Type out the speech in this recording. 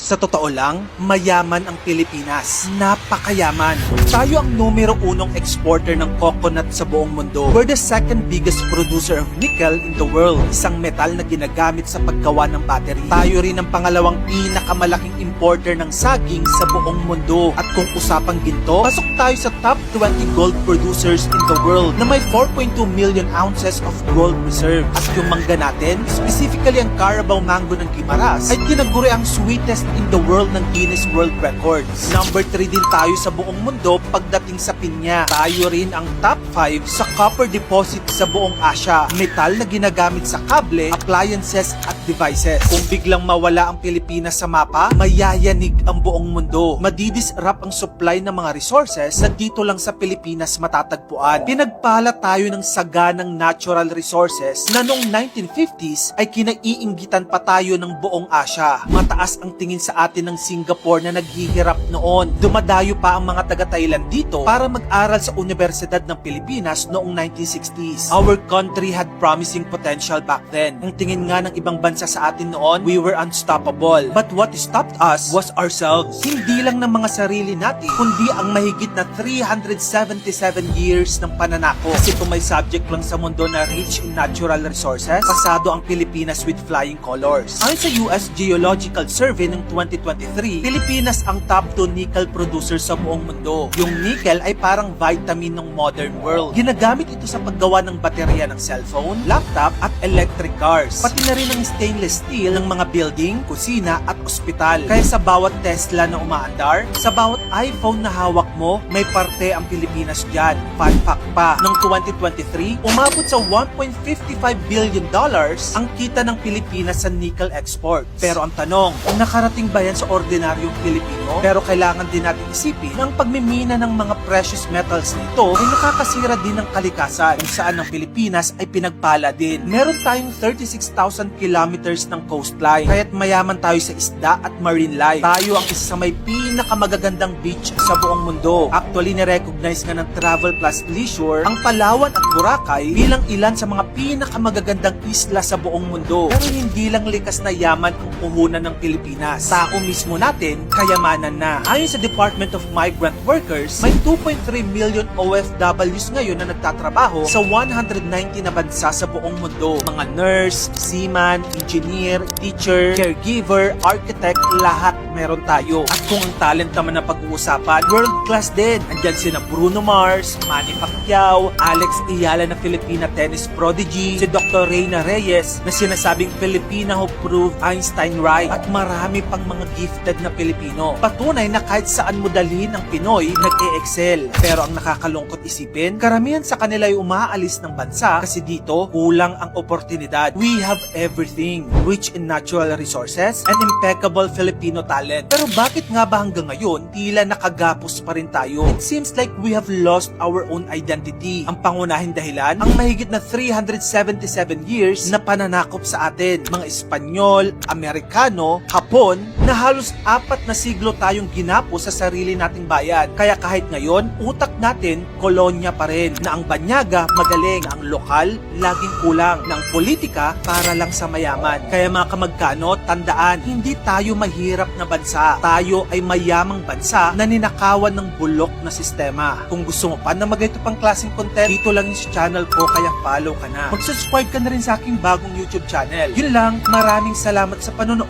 Sa totoo lang, mayaman ang Pilipinas. Napakayaman. Tayo ang numero unong exporter ng coconut sa buong mundo. We're the second biggest producer of nickel in the world. Isang metal na ginagamit sa paggawa ng battery. Tayo rin ang pangalawang pinakamalaking importer ng saging sa buong mundo. At kung usapang ginto, pasok tayo sa top 20 gold producers in the world na may 4.2 million ounces of gold reserve. At yung mangga natin, specifically ang Carabao Mango ng Guimaras, ay tinaguri ang sweetest in the world ng Guinness World Records. Number 3 din tayo sa buong mundo pagdating sa pinya. Tayo rin ang top 5 sa copper deposit sa buong Asia. Metal na ginagamit sa kable, appliances at devices. Kung biglang mawala ang Pilipinas sa mapa, mayayanig ang buong mundo. Madidisrupt ang supply ng mga resources na dito lang sa Pilipinas matatagpuan. Pinagpala tayo ng saganang natural resources na noong 1950s ay kinaiinggitan pa tayo ng buong Asia. Mataas ang tingin sa atin ng Singapore na naghihirap noon. Dumadayo pa ang mga taga-Thailand dito para mag-aral sa Universidad ng Pilipinas noong 1960s. Our country had promising potential back then. Ang tingin nga ng ibang bansa sa atin noon, we were unstoppable. But what stopped us was ourselves. Hindi lang ng mga sarili natin, kundi ang mahigit na 377 years ng pananako. Kasi kung may subject lang sa mundo na rich in natural resources, pasado ang Pilipinas with flying colors. Ayon sa US Geological Survey ng 2023, Pilipinas ang top 2 nickel producer sa buong mundo. Yung nickel ay parang vitamin ng modern world. Ginagamit ito sa paggawa ng baterya ng cellphone, laptop at electric cars. Pati na rin ang stainless steel ng mga building, kusina at ospital. Kaya sa bawat Tesla na umaandar, sa bawat iPhone na hawak mo, may parte ang Pilipinas dyan. Fun fact pa, noong 2023, umabot sa $1.55 billion ang kita ng Pilipinas sa nickel export. Pero ang tanong, nakarating ba yan sa ordinaryong Pilipino? Pero kailangan din natin isipin na ang pagmimina ng mga precious metals nito ay nakakasira din ng kalikasan kung saan ang Pilipinas ay pinagpala din. Meron tayong 36,000 kilometers ng coastline, kaya't mayaman tayo sa isda at marine life. Tayo ang isa sa may pinakamagagandang beach sa buong mundo. Actually, nirecognize nga ng Travel Plus Leisure ang Palawan at Boracay bilang ilan sa mga pinakamagagandang isla sa buong mundo. Pero hindi lang likas na yaman ang puhunan ng Pilipinas. Tao mismo natin, kayamanan na. Ayon sa Department of Migrant Workers, may 2.3 million OFWs ngayon na nagtatrabaho sa 190 na bansa sa buong mundo. Mga nurse, seaman, engineer, teacher, caregiver, architect, lahat meron tayo. At kung ang talent naman na pag-uusapan, world class din. Andyan sina Bruno Mars, Manny Pacquiao, Alex Ayala na Filipina tennis prodigy, si Dr. Reyna Reyes na sinasabing Filipina who proved Einstein right, at marami pang mga gifted na Pilipino. Patunay na kahit saan mo dalhin ang Pinoy, nag-e-excel. Pero ang nakakalungkot isipin, karamihan sa kanila ay umaalis ng bansa kasi dito kulang ang oportunidad. We have everything, rich in natural resources and impeccable Filipino talent. Pero bakit nga ba hanggang ngayon, tila nakagapos pa rin tayo? It seems like we have lost our own identity. Ang pangunahing dahilan, ang mahigit na 377 years na pananakop sa atin. Mga Espanyol, Amerikano, Hapon, na halos 4 na siglo tayong ginapo sa sarili nating bayan. Kaya kahit ngayon, utak natin, kolonya pa rin. Na ang banyaga, magaling. Na ang lokal, laging kulang. Na ang politika, para lang sa mayaman. Kaya mga kamagkano, tandaan, hindi tayo mahirap na bansa. Tayo ay mayamang bansa na ninakawan ng bulok na sistema. Kung gusto mo pa na magayto pang klaseng content, dito lang yung channel ko, kaya follow ka na. Mag-subscribe ka na rin sa aking bagong YouTube channel. Yun lang, maraming salamat sa panonood.